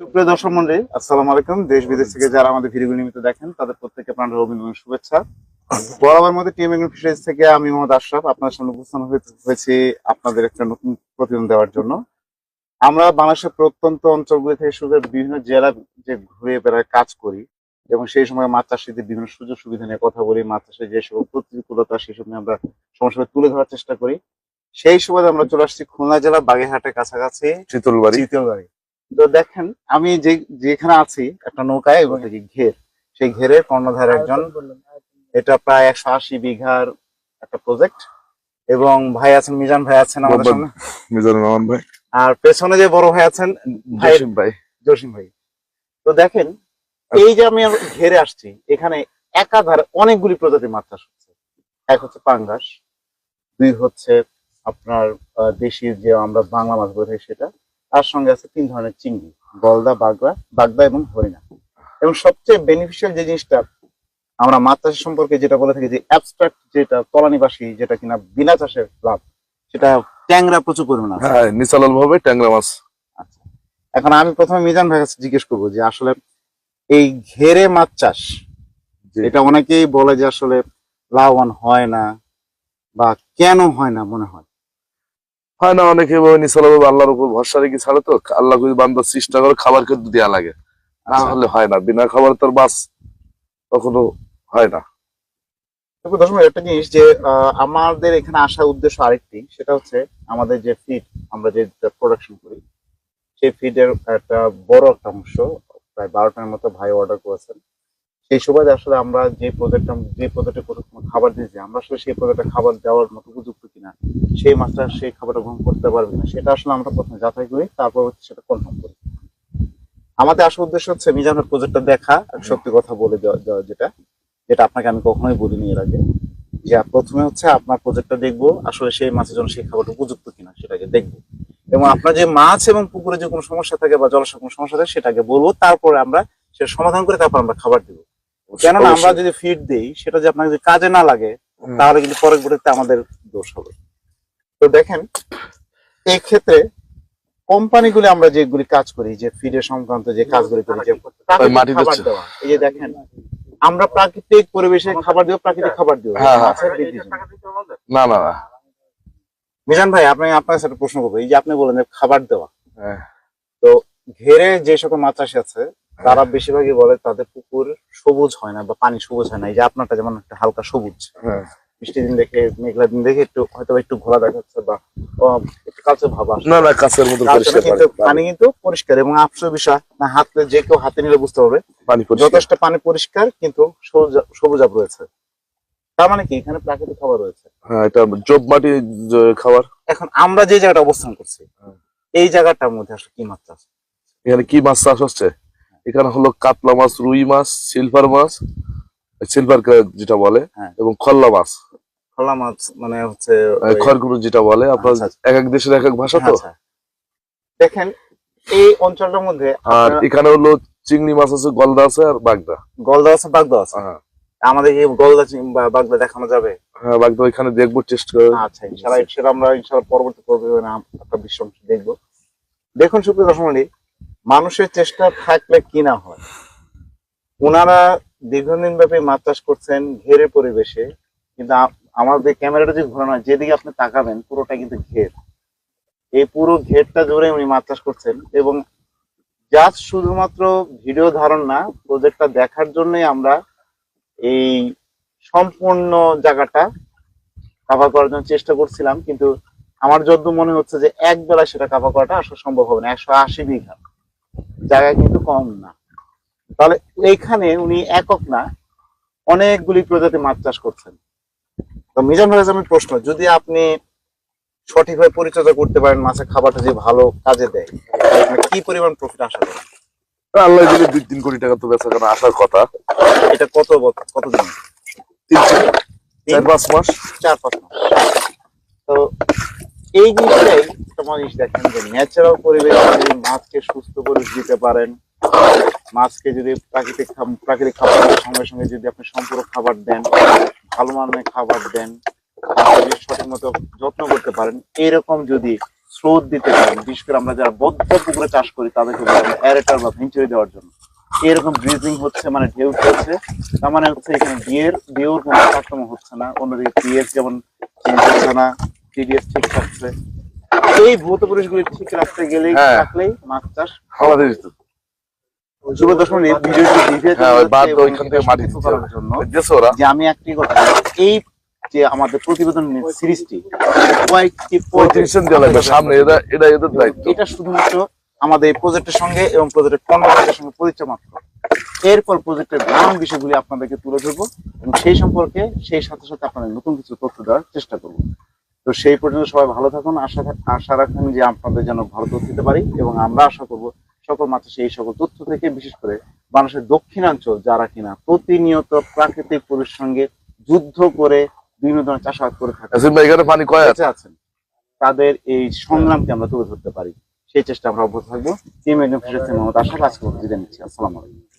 সুপ্রিয় দর্শক মন্ডলী, আসসালামু আলাইকুম। দেশ বিদেশ থেকে যারা আমাদের ভিডিও নিয়মিত দেখেন তাদের প্রত্যেককে প্রাণ অভিনন্দন, শুভেচ্ছা। বরাবর মধ্যে টিএম এগ্রো ফিশারিজ থেকে আমি মোহাম্মদ আশরাফ আপনার সামনে উপস্থাপন হয়েছি আপনাদের একটা নতুন প্রতিবেদন দেওয়ার জন্য। আমরা বাংলাদেশের প্রত্যন্ত অঞ্চলগুলি থেকে শুরু করে বিভিন্ন জেলা যে ঘুরে বেড়ায় কাজ করি এবং সেই সময় মাছ চাষিদের বিভিন্ন সুযোগ সুবিধা নিয়ে কথা বলি, মাছ চাষের যে সকল প্রতিকূলতা সেসব নিয়ে আমরা সমস্যা তুলে ধরার চেষ্টা করি। সেই সময় আমরা চলে আসছি খুলনা জেলা বাগেরহাটের কাছাকাছি চিতলবাড়ি। তো দেখেন আমি যেখানে আছি একটা নৌকায় এবং ঘের, সেই ঘেরের কর্ণধার একজন, এটা প্রায় 180 বিঘার একটা প্রজেক্ট এবং ভাই আছেন, মিজান ভাই আছেন আমাদের সামনে, মিজানুর রহমান ভাই, আর পেছনে যে বড় ভাই আছেন জসিম ভাই। তো দেখেন এই যে আমি ঘেরে আসছি, এখানে একাধারে অনেকগুলি প্রজাতির মাছ চাষ হচ্ছে। এক হচ্ছে পাঙ্গাস, দুই হচ্ছে আপনার দেশি যে আমরা বাংলা মাছ বলে থাকি সেটা, তার সঙ্গে আছে 3 ধরনের চিংড়ি, গলদা, বাগদা এবং হরিণা। এবং সবচেয়ে বেনিফিশিয়াল যে জিনিসটা আমরা মাছ চাষের সম্পর্কে যেটা বলে থাকি, যে অ্যাবস্ট্রাক্ট, যেটা তলানিবাসী, যেটা কিনা বিনা চাষের লাভ, সেটা ট্যাংরা প্রচুর পরিমাণে আছে। হ্যাঁ, নিসালাল ভাবে ট্যাংরা মাছ। আচ্ছা, এখন আমি প্রথমে মিজান ভাইয়ের কাছে জিজ্ঞেস করবো যে আসলে এই ঘেরে মাছ চাষ, এটা অনেকেই বলে যে আসলে লাভবান হয় না, বা কেন হয় না মনে হয়? হয় না, অনেকে নিসালাল ভাবে আল্লাহর উপর ভরসা রেখে ছাড়ে, তো আল্লাহ যদি বান্দার চেষ্টা করে খাবার কিন্তু দেওয়া লাগে, না হলে হয় না। বিনা খাবার তোর মাছ কখনো হয় না। দর্শক, একটা জিনিস যে আমাদের এখানে আসার উদ্দেশ্য আরেকটি, সেটা হচ্ছে আমাদের যে ফিড আমরা যে প্রোডাকশন করি, সেই ফিডের একটা বড় একটা অংশ, প্রায় 12টার মতো ভাই অর্ডার করেছেন। সেই সুবাদে আসলে আমরা যে প্রজেক্টে খাবার দিয়েছি, আমরা আসলে সেই প্রজেক্টে খাবার দেওয়ার মতো উপযুক্ত কিনা, সেই মাছটা সেই খাবারটা গ্রহণ করতে পারবে কিনা, সেটা আসলে আমরা প্রথমে যাচাই করি, তারপর সেটা কনফার্ম করি। আমাদের আসল উদ্দেশ্য হচ্ছে মিজানের প্রজেক্টটা দেখা, সত্যি কথা বলে দেওয়া, যেটা আপনাকে আমি কখনোই বলিনি এর আগে, যে প্রথমে হচ্ছে আপনার প্রজেক্টটা দেখবো আসলে সেই মাছের জন্য সেই খাবারটা উপযুক্ত কিনা, সেটাকে দেখবো। এবং আপনার যে মাছ এবং পুকুরে যে কোনো সমস্যা থাকে বা জলাশয় কোনো সমস্যা থাকে সেটাকে বলবো, তারপরে আমরা সেটা সমাধান করে তারপর আমরা খাবার দিব। কেননা আমরা যদি ফিড দিই, সেটা যে আপনাকে যদি কাজে না লাগে, তাহলে কিন্তু পরবর্তীতে আমাদের দোষ হবে। তো দেখেন এই ক্ষেত্রে কোম্পানিগুলি আমরা যেগুলি কাজ করি, যে ফিডের সংক্রান্ত যে কাজগুলি করি, যে খাবার দেওয়া, এই যে দেখেন আমরা প্রাকৃতিক পরিবেশে খাবার দিব, প্রাকৃতিক খাবার দিব। না না না, মিজান ভাই, আপনার সাথে প্রশ্ন করবো, এই যে আপনি বলেন খাবার দেওয়া, তো ঘেরে যে সকল মাছ চাষি আছে তারা বেশিরভাগই বলে তাদের পুকুর সবুজ হয় না বা পানি সবুজ হয় না। এই যে আপনারটা যেমন একটা হালকা সবুজ, বৃষ্টি দিন দেখে, মেঘলা দিন দেখে একটু হয়তো একটু ঘোলা দেখাচ্ছে বা একটু কাঁচা ভাব আসছে, না না, কাছের মতো কিন্তু পানি কিন্তু পরিষ্কার। এবং আফসোস বিষয়, না হাতে যে কেউ হাতে নিলে বুঝতে পারবে যথেষ্ট পানি পরিষ্কার, কিন্তু সবুজাব রয়েছে। তার মানে কি এখানে প্রাকৃতিক খাবার রয়েছে। হ্যাঁ, এটা জব মাটি খাবার। এখন আমরা যে জায়গাটা অবস্থান করছি, এই জায়গাটার মধ্যে আসলে কি মাছ চাষ, এখানে কি মাছ চাষ হচ্ছে? এখানে হলো কাতলা মাছ, রুই মাছ, সিলভার মাছ, সিলভার যেটা বলে, এবং খল্লা মাছ। খোলা মাছ মানে হচ্ছে খড়গুলো যেটা বলে, আপনার এক এক দেশের এক এক ভাষা। তো দেখেন এই অঞ্চলটার মধ্যে, আর এখানে হলো চিংড়ি মাছ আছে, গলদা আছে, আর বাগদা আছে, বাগদা আছে। আমাদের কি গলদা বা বাগদা দেখানো যাবে? হ্যাঁ, বাগদা ওইখানে দেখবো, টেস্ট করে। আচ্ছা, ইনশাআল্লাহ সেটা আমরা পরবর্তী প্রতিবেদনে একটা বিষয় দেখবো। দেখুন সুপ্রিয় দর্শক মণ্ডলী, মানুষের চেষ্টা থাকলে কি না হয়। ওনারা দীর্ঘদিন ব্যাপী মাছ চাষ করছেন ঘেরের পরিবেশে, কিন্তু আমাদের ক্যামেরাটা যদি ঘোরানো হয়, যেদিকে আপনি তাকাবেন পুরোটা কিন্তু ঘের। এই পুরো ঘেরটা জুড়ে উনি মাছ চাষ করছেন, এবং জাস্ট শুধুমাত্র ভিডিও ধারণ না, প্রজেক্টটা দেখার জন্যই আমরা এই সম্পূর্ণ জায়গাটা কাভার করার জন্য চেষ্টা করছিলাম। কিন্তু আমার যতদূর মনে হচ্ছে যে এক বেলা সেটা কাভার করাটা আসলে সম্ভব হবে না। 180 বিঘা জায়গা কিন্তু কম না। তাহলে এইখানে উনি একক না, অনেকগুলি প্রজাতি মাছ চাষ করছেন। তো মিজান ভাই, আমি প্রশ্ন, যদি আপনি সঠিকভাবে পরিচর্যা করতে পারেন, মাছের খাবারটা যে ভালো কাজে দেয়, কি পরিমাণ প্রফিট আশা করেন? আল্লাহ দিলে 2-3 কোটি টাকা তো বেচা কেনা আসার কথা। এটা কতদিন? 4-5 মাস। 4-5 মাস। তো এই জিনিসটাই তোমার দেখেন, যে ন্যাচারাল পরিবেশে যদি মাছকে সুস্থ পরিবেশ দিতে পারেন, মাছকে যদি প্রাকৃতিক খাবারের সঙ্গে সঙ্গে যদি আপনি সম্পূরক খাবার দেন, ভালো মানের খাবার দেন, সঠিক মতো যত্ন করতে পারেন, এইরকম যদি স্রোত দিতে পারেন, বিশেষ করে আমরা যারা বদ্ধ পুকুরে চাষ করি তাদেরকে অ্যারেটার বা ভেঞ্চুরি দেওয়ার জন্য। এরকম ব্রিজিং হচ্ছে মানে ঢেউ চলছে, তার মানে হচ্ছে এখানে ঢেউর কোনো তারতম্য হচ্ছে না, অন্যদিকে পিএস যেমন চেঞ্জ হচ্ছে না, টিডিএস ঠিক থাকছে। এই ভৌত পরিবেশগুলি ঠিক রাখতে গেলেই হ্যাঁ। থাকলেই মাছ চাষ আমাদের শুভ দর্শক ভিডিওটি ডিভিয়েট হ্যাঁ, ওই বাদ এবং ওইখান থেকে এটা মাটি সতর্ক করার জন্য দিয়েছে ওরা। যে আমি একটি কথা এই যে আমাদের প্রতিবেদন সিরিজটি কয়েকটি পর্বে পজিশন দেওয়া লাগবে সামনে, এটা এদের দায়িত্ব। এটা শুধুমাত্র আমাদের এই প্রজেক্টের সঙ্গে এবং প্রজেক্টের কর্মকাণ্ডের সঙ্গে পরিচয় মাত্র। এরপর প্রজেক্টের নানান বিষয়গুলি আপনাদেরকে তুলে ধরবো এবং সেই সম্পর্কে সেই সাথে সাথে আপনাদের নতুন কিছু তথ্য দেওয়ার চেষ্টা করব। তো সেই পর্যন্ত সবাই ভালো থাকুন, আশা রাখুন যে আপনাদের যেন ভালো তথ্য দিতে পারি, এবং আমরা আশা করব সকল মাত্র সেই সকল তথ্য থেকে, বিশেষ করে বাংলাদেশের দক্ষিণাঞ্চল যারা কিনা প্রতিনিয়ত প্রাকৃতিক পরিবেশের সঙ্গে যুদ্ধ করে বিভিন্ন ধরনের চাষাবাদ করে থাকে, আসিফ ভাই, এখানে পানি কয় আছে? বেঁচে আছেন, তাদের এই সংগ্রামকে আমরা তুলে ধরতে পারি সেই চেষ্টা আমরা অব্যাহত থাকবো। টিম একজন ফিশার্স মোহাম্মদ আশরাফ, আজকে বিদায় নিচ্ছি। আসসালামু আলাইকুম।